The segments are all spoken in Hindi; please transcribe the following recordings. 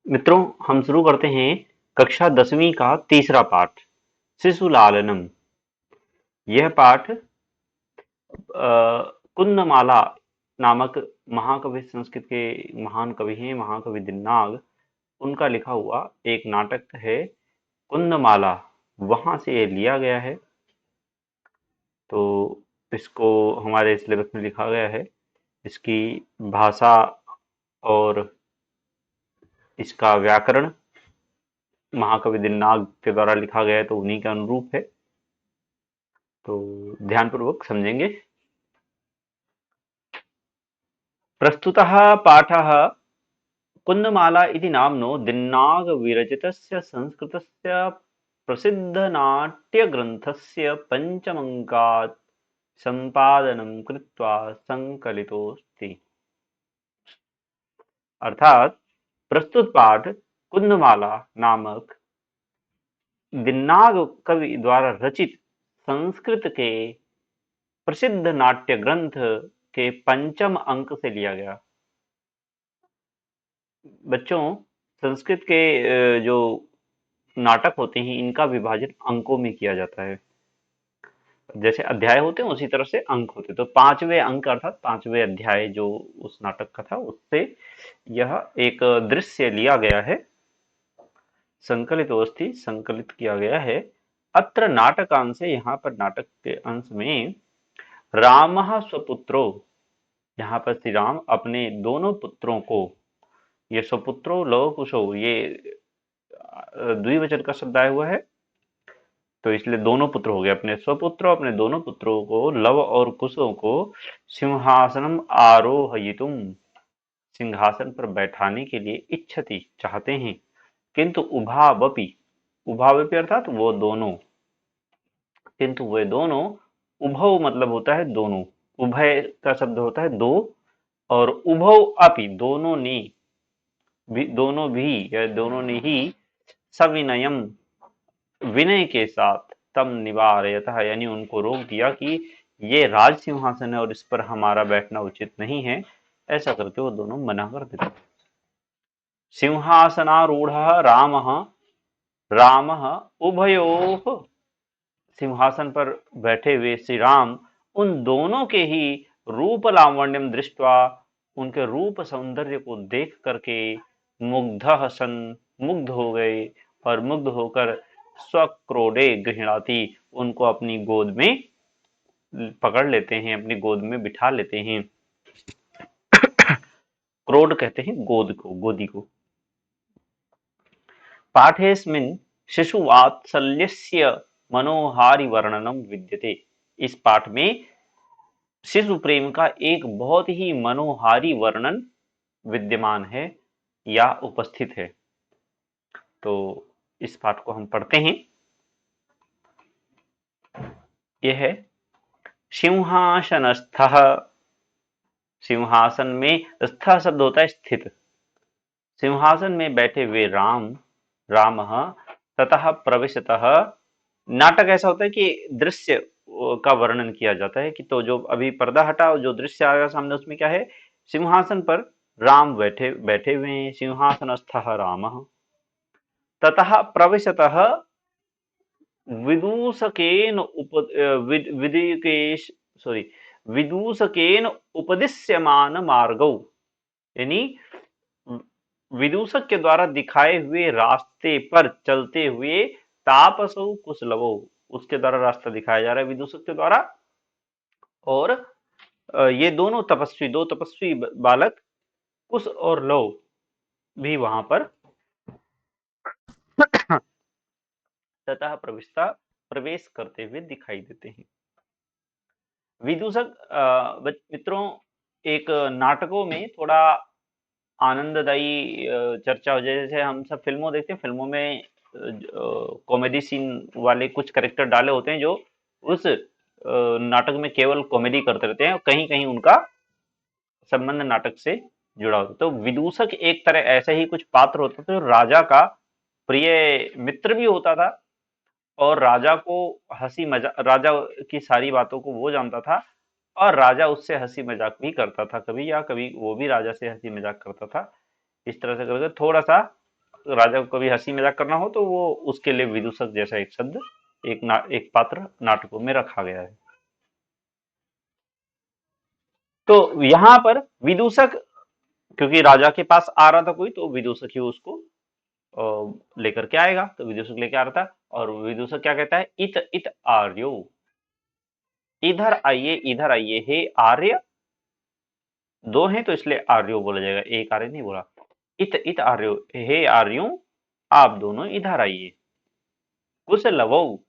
मित्रों, हम शुरू करते हैं कक्षा 10वीं का तीसरा पाठ, शिशु लालनम। यह पाठ कुंदमाला नामक महाकवि, संस्कृत के महान कवि हैं, महाकवि दिन्नाग, उनका लिखा हुआ एक नाटक है कुंदमाला। वहां से ये लिया गया है। तो इसको हमारे सिलेबस में लिखा गया है। इसकी भाषा और इसका व्याकरण महाकवि दिन्नाग के द्वारा लिखा गया है, तो उन्हीं के अनुरूप है। तो ध्यानपूर्वक समझेंगे। प्रस्तुतः पाठः कुन्दमाला इति नाम्नो दिन्नागविरचितस्य संस्कृतस्य प्रसिद्धनाट्यग्रन्थस्य पञ्चमङ्कात् सम्पादनं कृत्वा सङ्कलितोऽस्ति। अर्थात प्रस्तुत पाठ कुंदमाला नामक दिन्नाग कवि द्वारा रचित संस्कृत के प्रसिद्ध नाट्य ग्रंथ के पंचम अंक से लिया गया। बच्चों, संस्कृत के जो नाटक होते हैं इनका विभाजन अंकों में किया जाता है। जैसे अध्याय होते हैं उसी तरह से अंक होते हैं। तो पांचवें अंक अर्थात पांचवें अध्याय जो उस नाटक का था, उससे यह एक दृश्य लिया गया है, संकलित अवस्थी संकलित किया गया है। अत्र नाटकांश, यहाँ पर नाटक के अंश में रामः स्वपुत्रो, यहाँ पर श्री राम अपने दोनों पुत्रों को, ये स्वपुत्रो लव कुशो, ये द्विवचन का शब्द आया हुआ है, तो इसलिए दोनों पुत्र हो गए। अपने स्वपुत्र, अपने दोनों पुत्रों को, लव और कुशों को सिंहासनम आरोहयितुम, सिंहासन पर बैठाने के लिए इच्छति, चाहते हैं। किंतु उभावपि, उभावपि अर्थात वो दोनों, किंतु वे दोनों, उभव मतलब होता है दोनों, उभय का शब्द होता है दो, और उभव अपि दोनों ने भी, दोनों भी या दोनों ने ही सविनयम, विनय के साथ, तम निवारयतः, यानी उनको रोक दिया कि ये राज सिंहासन है और इस पर हमारा बैठना उचित नहीं है। ऐसा करके वो दोनों मना कर देते। सिंहासनारूढ़ रामः, रामः उभयोः, सिंहासन पर बैठे हुए श्री राम उन दोनों के ही रूप लावण्यम दृष्टवा, उनके रूप सौंदर्य को देख करके मुग्धः सन, मुग्ध हो गए, और मुग्ध होकर स्वक्रोडे गृह्णाति, उनको अपनी गोद में पकड़ लेते हैं, अपनी गोद में बिठा लेते हैं। क्रोड कहते हैं गोद को, गोदी को। पाठेस्मिन् शिशुवात्सल्यस्य मनोहारि वर्णनम विद्यते, इस पाठ में शिशु प्रेम का एक बहुत ही मनोहारी वर्णन विद्यमान है या उपस्थित है। तो इस पाठ को हम पढ़ते हैं। यह है सिंहासनस्थः, सिंहासन में स्थ शब्द होता है स्थित, सिंहासन में बैठे हुए राम, रामः ततः प्रविशतः, नाटक ऐसा होता है कि दृश्य का वर्णन किया जाता है कि, तो जो अभी पर्दा हटा, जो दृश्य आएगा सामने, उसमें क्या है, सिंहासन पर राम बैठे बैठे हुए हैं, सिंहासनस्थः रामः, ततः प्रविशतः विदूषकेन विदिकेश, सॉरी, विदूषकेन उपदिश्यमान मार्गौ, यानी विदूषक के द्वारा दिखाए हुए रास्ते पर चलते हुए, तापसौ कुशलवौ, उसके द्वारा रास्ता दिखाया जा रहा है विदूषक के द्वारा। और ये दोनों तपस्वी, दो तपस्वी बालक कुश और लव भी वहां पर ततः प्रविष्टा, प्रवेश करते हुए दिखाई देते हैं। विदूषक मित्रों, एक नाटकों में थोड़ा आनंददायी चर्चा हो जाए, जैसे हम सब फिल्मों देखते हैं, फिल्मों में कॉमेडी सीन वाले कुछ कैरेक्टर डाले होते हैं जो उस नाटक में केवल कॉमेडी करते रहते हैं, कहीं कहीं उनका संबंध नाटक से जुड़ा होता है। तो विदूषक एक तरह ऐसे ही कुछ पात्र होता था जो राजा का प्रिय मित्र भी होता था, और राजा को हंसी मजाक, राजा की सारी बातों को वो जानता था, और राजा उससे हंसी मजाक भी करता था कभी, या कभी वो भी राजा से हंसी मजाक करता था। इस तरह से करके थोड़ा सा राजा को कभी हंसी मजाक करना हो तो वो उसके लिए विदूषक जैसा एक शब्द एक पात्र नाटकों में रखा गया है। तो यहाँ पर विदूषक, क्योंकि राजा के पास आ रहा था कोई, तो विदूषक ही उसको लेकर के आएगा, तो विदूषक लेके आ रहा था। और विदूषक क्या कहता है, इत इत आर्यो, इधर आइए हे आर्य। दो हैं तो इसलिए आर्यो बोला जाएगा, एक आर्य नहीं बोला। इत इत आर्यो, हे आर्यो आप दोनों इधर आइए। कुश लवौ,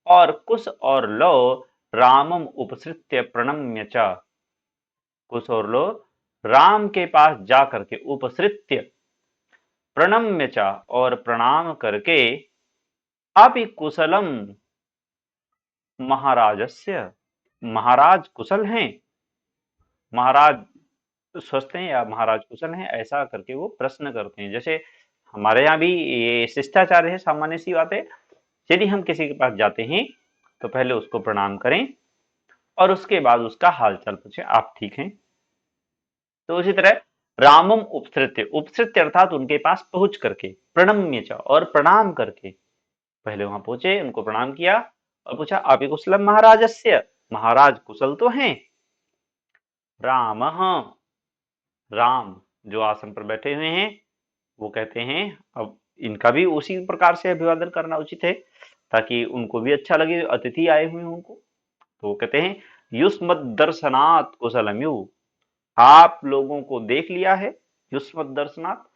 और कुश और लव रामम उपसृत्य प्रणम्य च, कुश और लव राम के पास जा करके उपसृत्य प्रणम्य च, और प्रणाम करके अपि कुशलम महाराजस्य, महाराज कुशल हैं, महाराज स्वस्थ हैं या महाराज कुशल हैं, ऐसा करके वो प्रश्न करते हैं। जैसे हमारे यहाँ भी ये शिष्टाचार है, सामान्य सी बात है। यदि हम किसी के पास जाते हैं तो पहले उसको प्रणाम करें और उसके बाद उसका हालचाल पूछें, आप ठीक हैं। तो उसी तरह रामम उपसृत्य, उपसृत्य अर्थात उनके पास पहुंच करके, प्रणम्य च, और प्रणाम करके, पहले वहां पहुंचे, उनको प्रणाम किया और पूछा आप ही कुशलम महाराजस्य, महाराज कुशल तो हैं। राम, राम जो आसन पर बैठे हुए हैं वो कहते हैं, अब इनका भी उसी प्रकार से अभिवादन करना उचित है ताकि उनको भी अच्छा लगे, अतिथि आए हुए हैं उनको। तो वो कहते हैं युष्मद दर्शनात् कुशलम्यु, आप लोगों को देख लिया है, युष्मद दर्शनात्,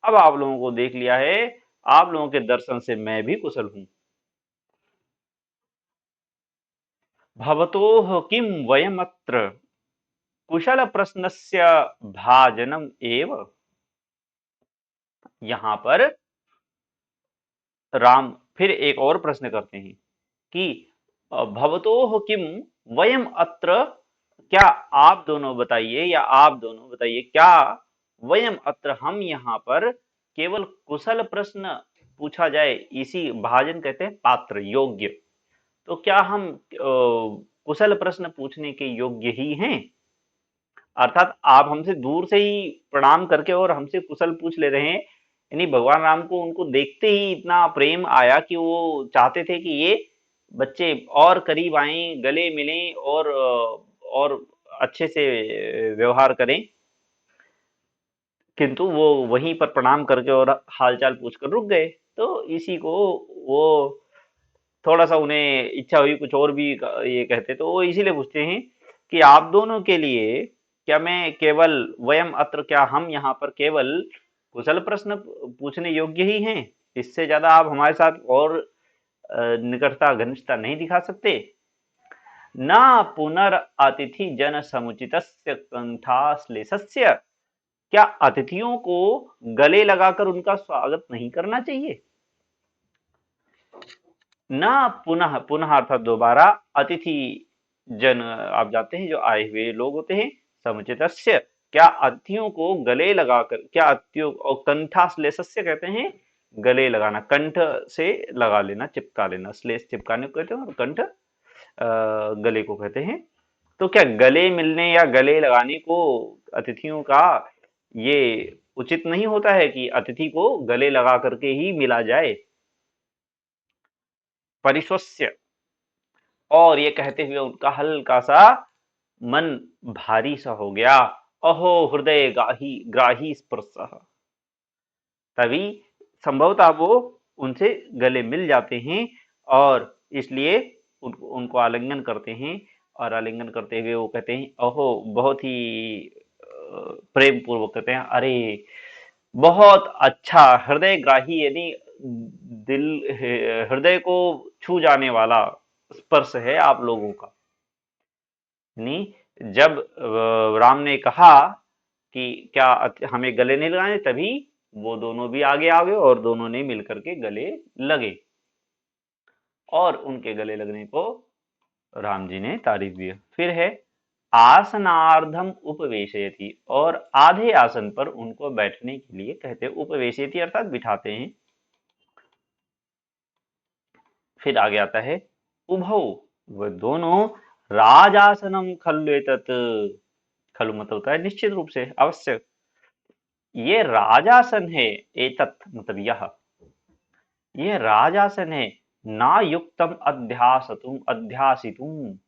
अब आप लोगों को देख लिया है, आप लोगों के दर्शन से मैं भी कुशल हूं। भवतोः किं वयमत्र कुशल प्रश्नस्य भाजनम एव। यहां पर राम फिर एक और प्रश्न करते हैं कि भवतोः किम वयम अत्र, क्या आप दोनों बताइए, या आप दोनों बताइए, क्या वयम अत्र हम यहाँ पर केवल कुशल प्रश्न पूछा जाए, इसी भाजन कहते हैं पात्र योग्य, तो क्या हम कुशल प्रश्न पूछने के योग्य ही हैं। अर्थात आप हमसे दूर से ही प्रणाम करके और हमसे कुशल पूछ ले रहे हैं, यानी भगवान राम को उनको देखते ही इतना प्रेम आया कि वो चाहते थे कि ये बच्चे और करीब आए, गले मिलें और अच्छे से व्यवहार करें, किंतु वो वहीं पर प्रणाम करके और हालचाल पूछकर रुक गए। तो इसी को वो थोड़ा सा उन्हें इच्छा हुई कुछ और भी ये कहते, तो वो इसीलिए पूछते हैं कि आप दोनों के लिए क्या मैं केवल वयम अत्र, क्या हम यहाँ पर केवल कुशल प्रश्न पूछने योग्य ही हैं, इससे ज्यादा आप हमारे साथ और निकटता घनिष्ठता नहीं दिखा सकते। न पुनरअतिथि जन समुचितस्य कंठाश्लेषस्य, क्या अतिथियों को गले लगाकर उनका स्वागत नहीं करना चाहिए। न पुनः, पुनः अर्थात दोबारा, अतिथि जन आप जानते हैं जो आए हुए लोग होते हैं, समुचितस्य क्या अतिथियों को गले लगाकर, क्या अतिथियों, और कंठाश्लेषस्य कहते हैं गले लगाना, कंठ से लगा लेना, चिपका लेना, श्लेष चिपकाने को कहते हैं और कंठ गले को कहते हैं। तो क्या गले मिलने या गले लगाने को अतिथियों का ये उचित नहीं होता है कि अतिथि को गले लगा करके ही मिला जाए। परिश्वस्य, और ये कहते हुए उनका हल्का सा मन भारी सा हो गया। अहो हृदय ग्राही ग्राही स्पर्श, तभी संभवतः वो उनसे गले मिल जाते हैं और इसलिए उनको आलिंगन करते हैं। और आलिंगन करते हुए वो कहते हैं अहो, बहुत ही प्रेम पूर्वक कहते हैं, अरे बहुत अच्छा, हृदय ग्राही यानी दिल, हृदय को छू जाने वाला स्पर्श है आप लोगों का। यानी जब राम ने कहा कि क्या हमें गले नहीं लगाने, तभी वो दोनों भी आगे आ गए और दोनों ने मिलकर के गले लगे और उनके गले लगने को राम जी ने तारीफ दिया। फिर है आसनार्धम उपवेशयति, और आधे आसन पर उनको बैठने के लिए कहते हैं, उपवेशयति अर्थात बिठाते हैं। फिर आगे आता है उभौ, वह दोनों राजासनम खलु एतत्, खलु मतलब होता है निश्चित रूप से, अवश्य, ये राजासन है। एतत् मतलब यह राजासन है। ना युक्तम अध्यासितुम।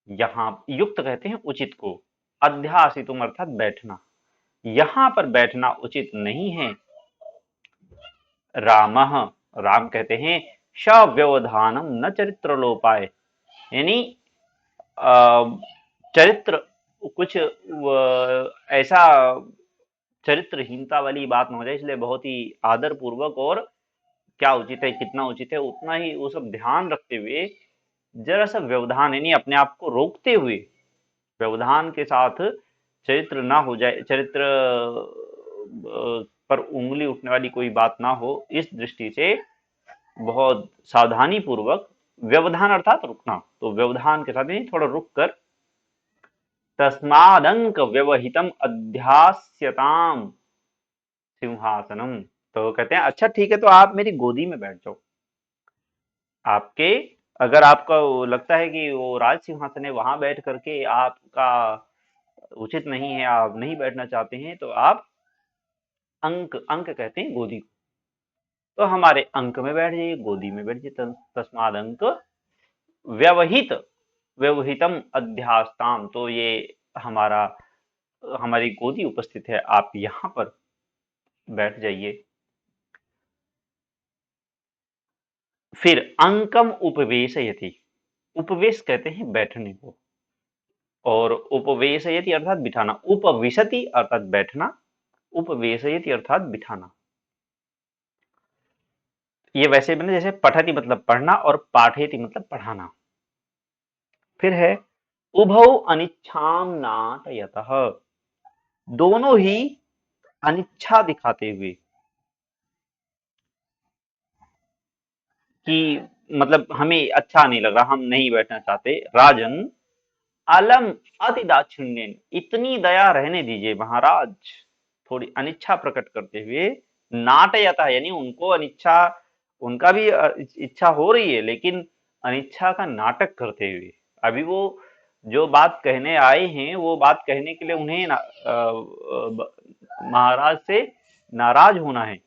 यहाँ युक्त कहते हैं उचित को, अध्यासितुम अर्थात बैठना, यहाँ पर बैठना उचित नहीं है। रामः, राम कहते हैं सव्यवधानम न चरित्र लोपाय, यानी चरित्र कुछ ऐसा चरित्रहीनता वाली बात न हो जाए, इसलिए बहुत ही आदर पूर्वक और क्या उचित है, कितना उचित है उतना ही वो सब ध्यान रखते हुए, जरा सा व्यवधान यानी अपने आप को रोकते हुए, व्यवधान के साथ चरित्र ना हो जाए, चरित्र पर उंगली उठने वाली कोई बात ना हो, इस दृष्टि से बहुत सावधानी पूर्वक, व्यवधान अर्थात रुकना, तो व्यवधान के साथ ही थोड़ा रुक कर, तस्मादंक व्यवहितम अध्यास्यताम सिंहासनम। तो कहते हैं अच्छा ठीक है, तो आप मेरी गोदी में बैठ जाओ। आपके, अगर आपका लगता है कि वो राज सिंहासन है, वहां बैठ करके आपका उचित नहीं है, आप नहीं बैठना चाहते हैं, तो आप अंक, अंक कहते हैं गोदी को, तो हमारे अंक में बैठ जाइए, गोदी में बैठ जाइए। तस्माद अंक व्यवहित, व्यवहितम अध्यास्ताम, तो ये हमारा, हमारी गोदी उपस्थित है, आप यहाँ पर बैठ जाइए। फिर अंकम उपवेशयति, उपवेश कहते हैं बैठने को, और उपवेशयति अर्थात बिठाना, उपविशति अर्थात बैठना, उपवेशयति अर्थात बिठाना। ये वैसे बने जैसे पठति मतलब पढ़ना और पाठयति मतलब पढ़ाना। फिर है उभौ अनिच्छाम नाटयतः, दोनों ही अनिच्छा दिखाते हुए, कि मतलब हमें अच्छा नहीं लग रहा, हम नहीं बैठना चाहते। राजन अलम अति दाक्षिण्यन, इतनी दया रहने दीजिए महाराज, थोड़ी अनिच्छा प्रकट करते हुए, नाटयता यानी उनको अनिच्छा, उनका भी इच्छा हो रही है, लेकिन अनिच्छा का नाटक करते हुए, अभी वो जो बात कहने आए हैं वो बात कहने के लिए उन्हें महाराज से नाराज होना है,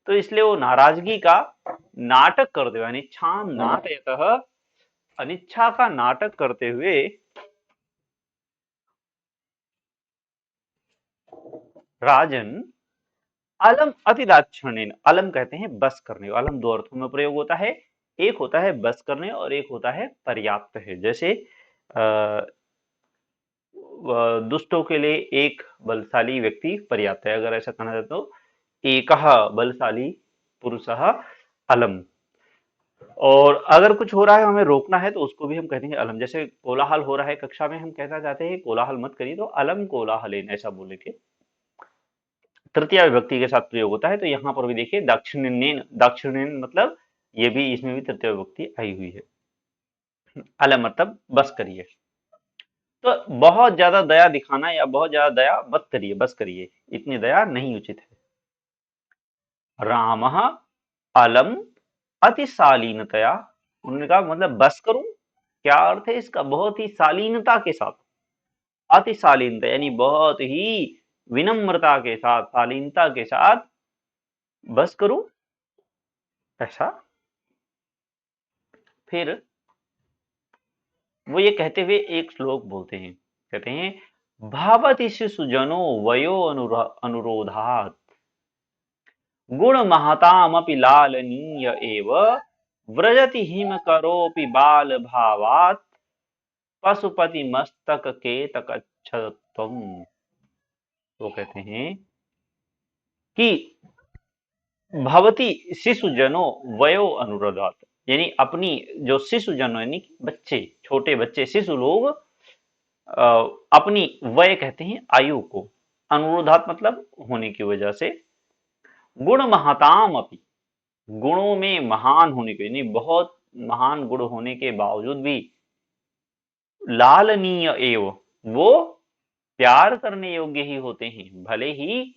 तो इसलिए वो नाराजगी का नाटक करते हुए, अनिच्छा नाटयतः, अनिच्छा का नाटक करते हुए, राजन अलम अतिदाक्षिण्येन, अलम कहते हैं बस करने, अलम दो अर्थों में प्रयोग होता है, एक होता है बस करने और एक होता है पर्याप्त है। जैसे दुष्टों के लिए एक बलशाली व्यक्ति पर्याप्त है, अगर ऐसा कहना जाए तो एकः बलशाली पुरुषः अलम। और अगर कुछ हो रहा है हमें रोकना है तो उसको भी हम कह देंगे अलम। जैसे कोलाहल हो रहा है कक्षा में, हम कहना चाहते हैं कोलाहल मत करिए, तो अलम कोलाहलेन ऐसा बोलेंगे, तृतीया विभक्ति के साथ प्रयोग होता है। तो यहाँ पर भी देखिए दाक्षिण्येन, दाक्षिण्येन मतलब ये भी, इसमें भी तृतीय विभक्ति आई हुई है। अलम मतलब बस करिए, तो बहुत ज्यादा दया दिखाना या बहुत ज्यादा दया मत करिए, बस करिए, इतनी दया नहीं उचित है। रामः अलम अति शालीनतया, उन्होंने कहा मतलब बस करूं, क्या अर्थ है इसका, बहुत ही शालीनता के साथ, अति शालीनता यानी बहुत ही विनम्रता के साथ, शालीनता के साथ बस करूं, ऐसा। फिर वो ये कहते हुए एक श्लोक बोलते हैं, कहते हैं भावति शिशुजनो वयो अनुरोधात् गुण महतामपि लालनीय एव व्रजति हिम करोपि बाल भावात् पशुपति मस्तक केतकच्छत्वम्। वो कहते हैं कि भवती शिशु जनो वयो अनुरोधात, यानी अपनी जो शिशु जनो यानी बच्चे, छोटे बच्चे, शिशु लोग अपनी वय कहते हैं आयु को, अनुरोधात मतलब होने की वजह से, गुण महताम अपि, गुणों में महान होने के, यानी बहुत महान गुण होने के बावजूद भी, लालनीय एव, वो प्यार करने योग्य ही होते हैं, भले ही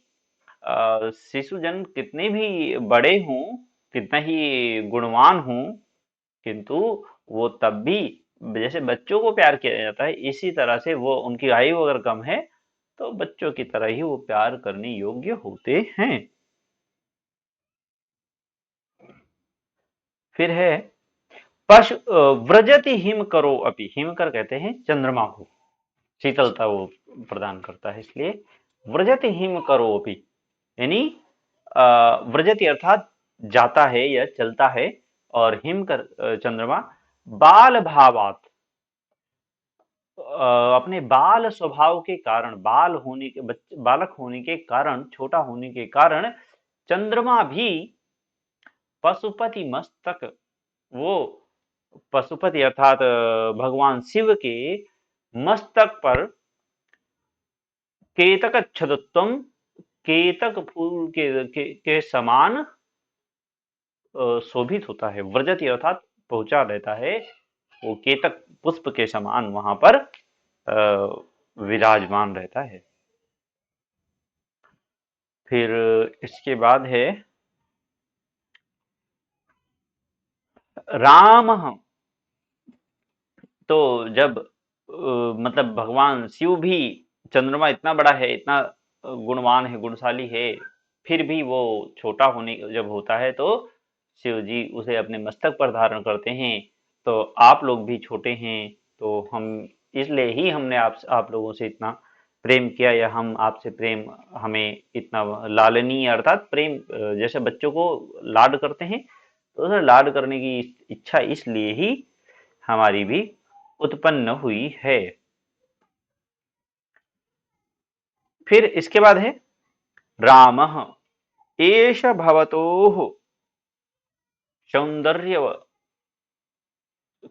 शिशुजन कितने भी बड़े हों, कितना ही गुणवान हों, किंतु वो तब भी, जैसे बच्चों को प्यार किया जाता है, इसी तरह से वो, उनकी आयु अगर कम है तो बच्चों की तरह ही वो प्यार करने योग्य होते हैं। फिर है पशु व्रजति हिम करो अपि, हिमकर कहते हैं चंद्रमा को, शीतलता वो प्रदान करता है, इसलिए व्रजति हिम करो अपि, यानी व्रजति अर्थात जाता है या चलता है, और हिम कर चंद्रमा बाल भावात, अपने बाल स्वभाव के कारण, बाल होने के बच्चे, बालक होने के कारण, छोटा होने के कारण चंद्रमा भी पशुपति मस्तक, वो पशुपति अर्थात भगवान शिव के मस्तक पर केतक छदत्वम, केतक फूल के समान शोभित होता है। व्रजति अर्थात पहुंचा देता है, वो केतक पुष्प के समान वहां पर विराजमान रहता है। फिर इसके बाद है राम, तो जब मतलब भगवान शिव भी, चंद्रमा इतना बड़ा है, इतना गुणवान है, गुणशाली है, फिर भी वो छोटा होने जब होता है तो शिव जी उसे अपने मस्तक पर धारण करते हैं। तो आप लोग भी छोटे हैं, तो हम इसलिए ही हमने आप लोगों से इतना प्रेम किया, या हम आपसे प्रेम, हमें इतना लालनीय अर्थात प्रेम, जैसे बच्चों को लाड करते हैं, तो उसे लाड करने की इच्छा इसलिए ही हमारी भी उत्पन्न हुई है। फिर इसके बाद है रामः एष भवतोः सौंदर्य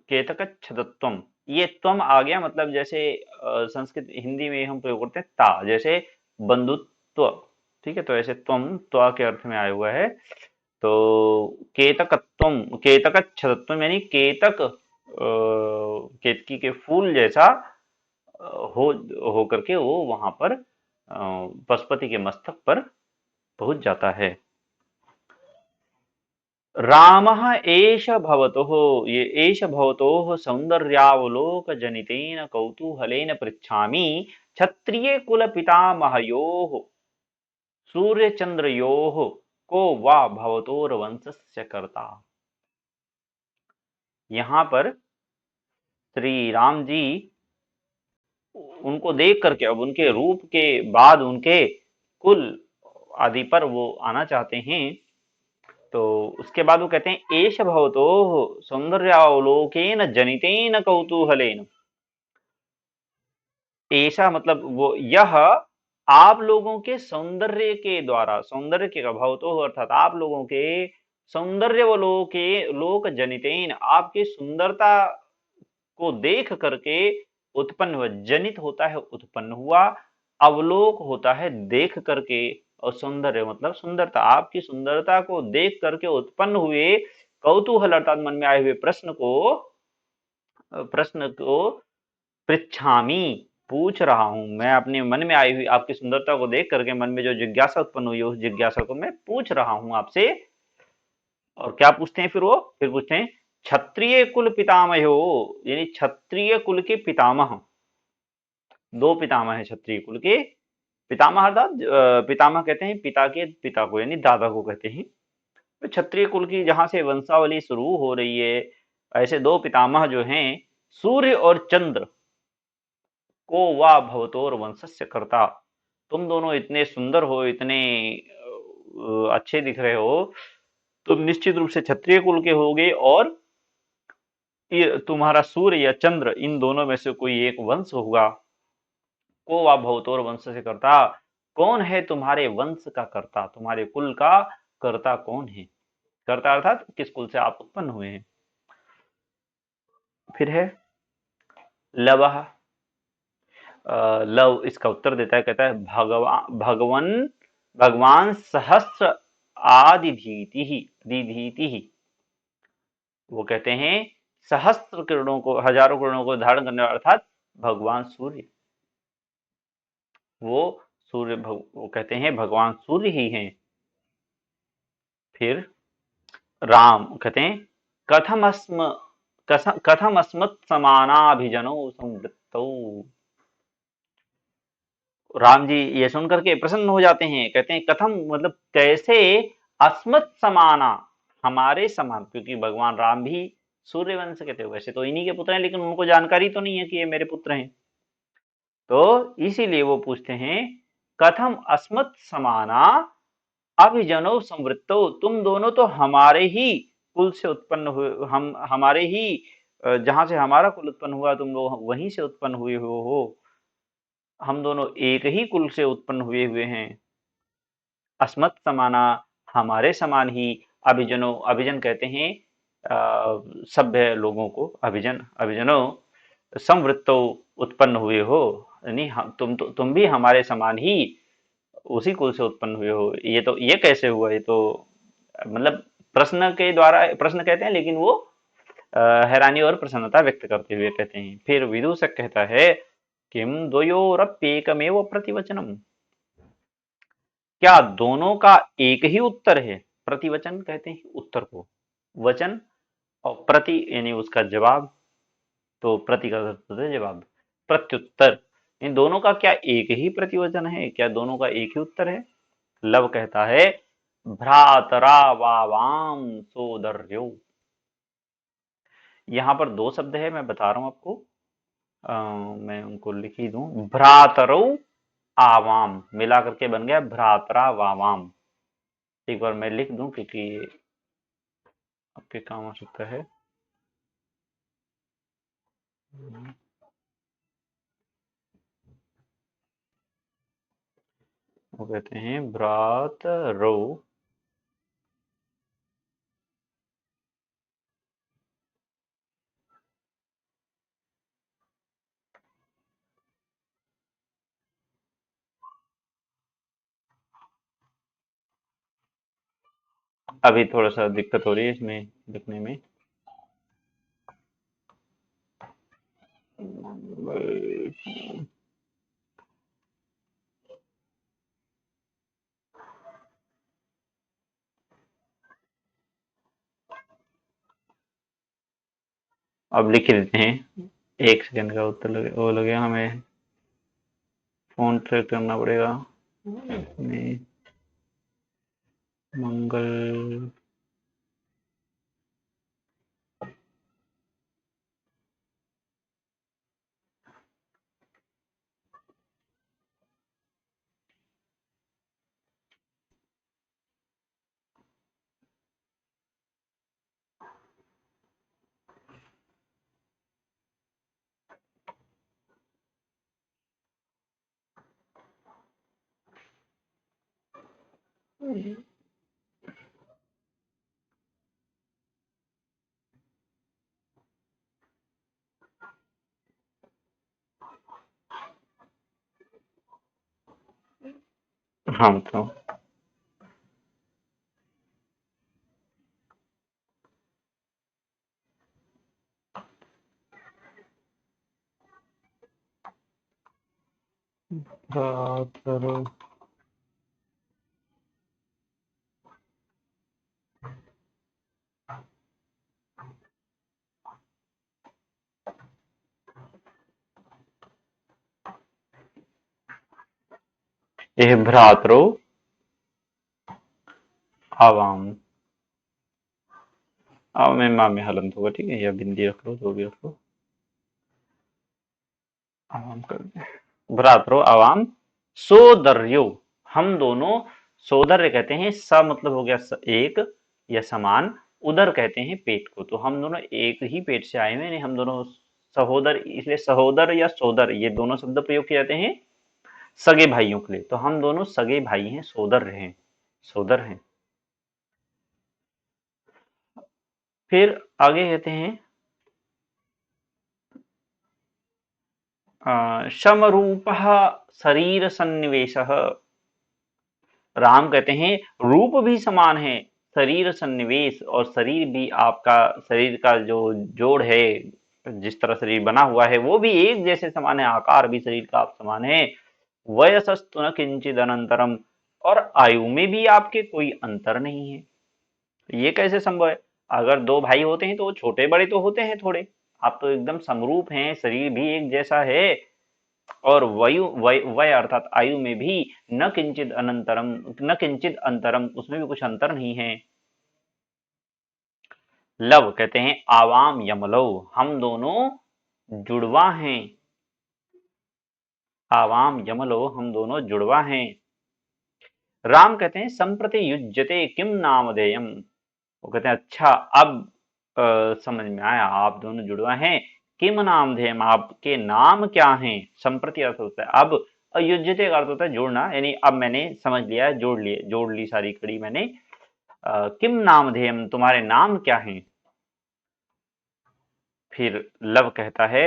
केतकच्छदत्वम, ये त्वम आ गया, मतलब जैसे संस्कृत हिंदी में हम प्रयोग करते हैं ता, जैसे बंधुत्व, ठीक है, तो ऐसे त्वम त्वा के अर्थ में आया हुआ है। तो केतकत्वम, केतकच्छदत्वम यानी केतक, केतकी के फूल जैसा हो हो करके वो वहां पर पशुपति के मस्तक पर पहुंच जाता है। रामः एष भवतोः, ये एष भवतोः सौंदर्यावलोक जनितेन कौतूहलेन पृच्छामि क्षत्रिय कुल पितामहयोः सूर्यचंद्रयोः को वा भवतोर वंशस्य कर्ता। यहाँ पर श्री राम जी उनको देख करके, अब उनके रूप के बाद उनके कुल आदि पर वो आना चाहते हैं, तो उसके बाद वो कहते हैं एष भवतो सौंदर्यावलोकेन जनितेन कौतूहलेन, ऐसा मतलब वो, यह आप लोगों के सौंदर्य के द्वारा, सौंदर्य के भवतो अर्थात आप लोगों के सौंदर्यावलोके लोक जनितेन, आपकी सुंदरता को देख करके उत्पन्न हुआ, जनित होता है उत्पन्न हुआ, अवलोक होता है देख करके, और सौंदर्य मतलब सुंदरता, आपकी सुंदरता को देख करके उत्पन्न हुए कौतूहल अर्थात मन में आए हुए प्रश्न को पृच्छामी, पूछ रहा हूं मैं, अपने मन में आई हुई आपकी सुंदरता को देख करके मन में जो जिज्ञासा उत्पन्न हुई है, उस जिज्ञासा को मैं पूछ रहा हूं आपसे। और क्या पूछते हैं फिर वो, फिर पूछते हैं क्षत्रिय कुल पितामह हो, यानी क्षत्रिय कुल के पितामह, दो पितामह है क्षत्रिय कुल के, पितामह अर्थात पितामह कहते हैं पिता के पिता को, यानी दादा को कहते हैं। तो क्षत्रिय कुल की जहां से वंशावली शुरू हो रही है, ऐसे दो पितामह जो हैं, सूर्य और चंद्र को वा भवतोर वंशस्य कर्ता, तुम दोनों इतने सुंदर हो, इतने अच्छे दिख रहे हो, तुम निश्चित रूप से क्षत्रिय कुल के होगे, और ये तुम्हारा सूर्य या चंद्र, इन दोनों में से कोई एक वंश होगा। को वा भवतोर वंश से कर्ता, कौन है तुम्हारे वंश का कर्ता, तुम्हारे कुल का कर्ता कौन है, कर्ता अर्थात किस कुल से आप उत्पन्न हुए हैं। फिर है लवः, लव इसका उत्तर देता है, कहता है भगवान सहस्र आदिधीति ही, दिधीति ही, वो कहते हैं सहस्त्र किरणों को, हजारों किरणों को धारण करने वाला अर्थात भगवान सूर्य, वो वो कहते हैं भगवान सूर्य ही हैं। फिर राम कहते हैं कथम अस्मत् समानाभिजनो संवृत्तौ, राम जी ये सुन करके प्रसन्न हो जाते हैं, कहते हैं कथम मतलब कैसे, अस्मत् समाना, हमारे समान, क्योंकि भगवान राम भी सूर्यवंश के थे, वैसे तो इन्हीं के पुत्र हैं लेकिन उनको जानकारी तो नहीं है कि ये मेरे पुत्र हैं। तो इसीलिए वो पूछते हैं कथम अस्मत् समाना अभिजनो संवृत्तो, तुम दोनों तो हमारे ही कुल से उत्पन्न हुए, हम हमारे ही जहां से हमारा कुल उत्पन्न हुआ तुम लोग वहीं से उत्पन्न हुए हो, हम दोनों एक ही कुल से उत्पन्न हुए हुए हैं। अस्मत् समाना, हमारे समान ही, अभिजनो, अभिजन कहते हैं सभ्य लोगों को, अभिजन, अभिजनो संवृत्तो, उत्पन्न हुए हो, यानी तुम भी हमारे समान ही उसी कुल से उत्पन्न हुए हो। ये तो ये कैसे हुआ, ये तो मतलब प्रश्न के द्वारा, प्रश्न कहते हैं लेकिन वो हैरानी और प्रसन्नता व्यक्त करते हुए कहते हैं। फिर विदूषक कहता है किम द्वयोरप्येकमेव प्रतिवचनम, क्या दोनों का एक ही उत्तर है। प्रतिवचन कहते हैं उत्तर को, वचन, और प्रति यानी उसका जवाब, तो प्रति का अर्थ होता है जवाब, प्रत्युत्तर, इन दोनों का क्या एक ही प्रतिवचन है, क्या दोनों का एक ही उत्तर है। लव कहता है भ्रातरा वावाम सोदर्यो, यहाँ पर दो शब्द है, मैं बता रहा हूं आपको, मैं उनको लिख ही दूं, भ्रातरो आवाम मिला करके बन गया भ्रातरा वावाम। एक बार मैं लिख दूं क्योंकि आपके काम आ सकता है। वो कहते हैं भ्रातरो, अभी थोड़ा सा दिक्कत हो रही है इसमें लिखने में। अब लिख ही देते हैं, एक सेकंड का उत्तर लगे वो लगे, हमें फोन ट्रैक करना पड़ेगा में मंगल। हाँ मतलब भ्रातरो, यह भ्रातरो आवाम, अब मैं माँ में हलंत होगा, ठीक है, या बिंदी रख लो जो भी रख लो, आवाम कर दे, भ्रातरो आवाम सोदर्यो, हम दोनों, सोदर्य कहते हैं, स मतलब हो गया एक या समान, उदर कहते हैं पेट को, तो हम दोनों एक ही पेट से आए हुए हैं, हम दोनों सहोदर, इसलिए सहोदर या सोदर ये दोनों शब्द प्रयोग किए जाते हैं सगे भाइयों के लिए, तो हम दोनों सगे भाई हैं, सोदर हैं, सोदर हैं। फिर आगे कहते हैं समरूप शरीर सन्निवेश, राम कहते हैं रूप भी समान है, शरीर सन्निवेश, और शरीर भी आपका, शरीर का जो जोड़ है, जिस तरह शरीर बना हुआ है वो भी एक जैसे समान है, आकार भी शरीर का आप समान है। वयसस्तु न किंचिद अनंतरम, और आयु में भी आपके कोई अंतर नहीं है। ये कैसे संभव है, अगर दो भाई होते हैं तो वो छोटे बड़े तो होते हैं थोड़े, आप तो एकदम समरूप हैं, शरीर भी एक जैसा है, और वयु वय वय अर्थात आयु में भी न किंचित अंतरम, उसमें भी कुछ अंतर नहीं है। लव कहते हैं आवाम यमलव, हम दोनों जुड़वा हैं। आवाम यमलो, हम दोनों जुड़वा हैं। राम कहते हैं संप्रति युज्यते किम नामधेयम, वो कहते हैं अच्छा अब समझ में आया, आप दोनों जुड़वा हैं। किम नामधेयम, आपके नाम क्या हैं। संप्रति अर्थ होता है अब, और युज्यते का अर्थ होता है जोड़ना, यानी अब मैंने समझ लिया है, जोड़ ली सारी कड़ी मैंने। किम नामधेयम, तुम्हारे नाम क्या हैं। फिर लव कहता है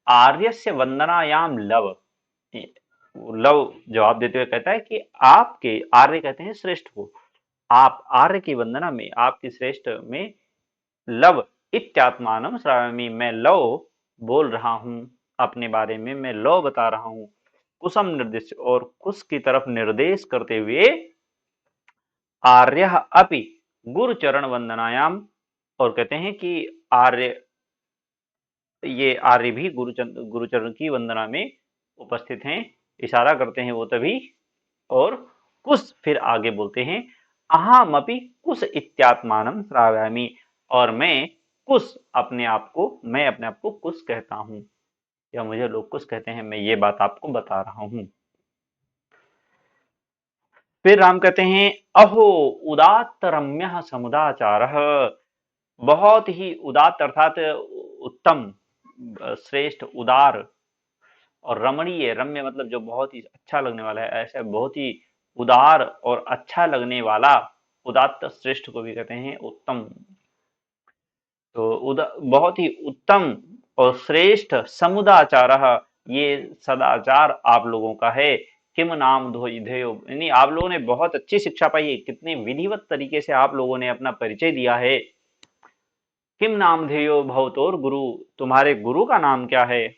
आर्यस्य वंदनायाम लव, लव जवाब देते हुए कहता है कि आपके, आर्य कहते हैं श्रेष्ठ को, आप आर्य की वंदना में, आपकी श्रेष्ठ में लव इत्यात्मानम श्रावयामि, मैं लव बोल रहा हूं, अपने बारे में मैं लव बता रहा हूं। कुसम निर्देश, और कुश की तरफ निर्देश करते हुए आर्य अपि गुरु चरण वंदनायाम, और कहते हैं कि आर्य, ये आर्य भी गुरुचरण की वंदना में उपस्थित हैं, इशारा करते हैं वो तभी। और कुश फिर आगे बोलते हैं अहमपि कुश इत्यात्मानम श्रावयामि, और मैं कुश अपने आप को, मैं अपने आप को कुश कहता हूं, या मुझे लोग कुश कहते हैं, मैं ये बात आपको बता रहा हूं। फिर राम कहते हैं अहो उदात्त रम्य समुदाचार, बहुत ही उदात्त अर्थात उत्तम, श्रेष्ठ, उदार और रमणीय, रम्य मतलब जो बहुत ही अच्छा लगने वाला है, ऐसा बहुत ही उदार और अच्छा लगने वाला, उदात्त श्रेष्ठ को भी कहते हैं उत्तम। तो बहुत ही उत्तम और श्रेष्ठ समुदाचार, ये सदाचार आप लोगों का है। किम नाम ध्येयो, यानी आप लोगों ने बहुत अच्छी शिक्षा पाई है, कितने विधिवत तरीके से आप लोगों ने अपना परिचय दिया है। किम नाम ध्येयो भवतोर गुरु, तुम्हारे गुरु का नाम क्या है।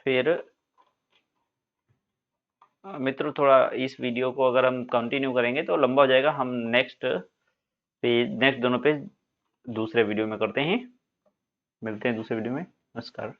फिर मित्र थोड़ा इस वीडियो को अगर हम कंटिन्यू करेंगे तो लंबा हो जाएगा, हम नेक्स्ट दोनों पे दूसरे वीडियो में करते हैं, मिलते हैं दूसरे वीडियो में। नमस्कार।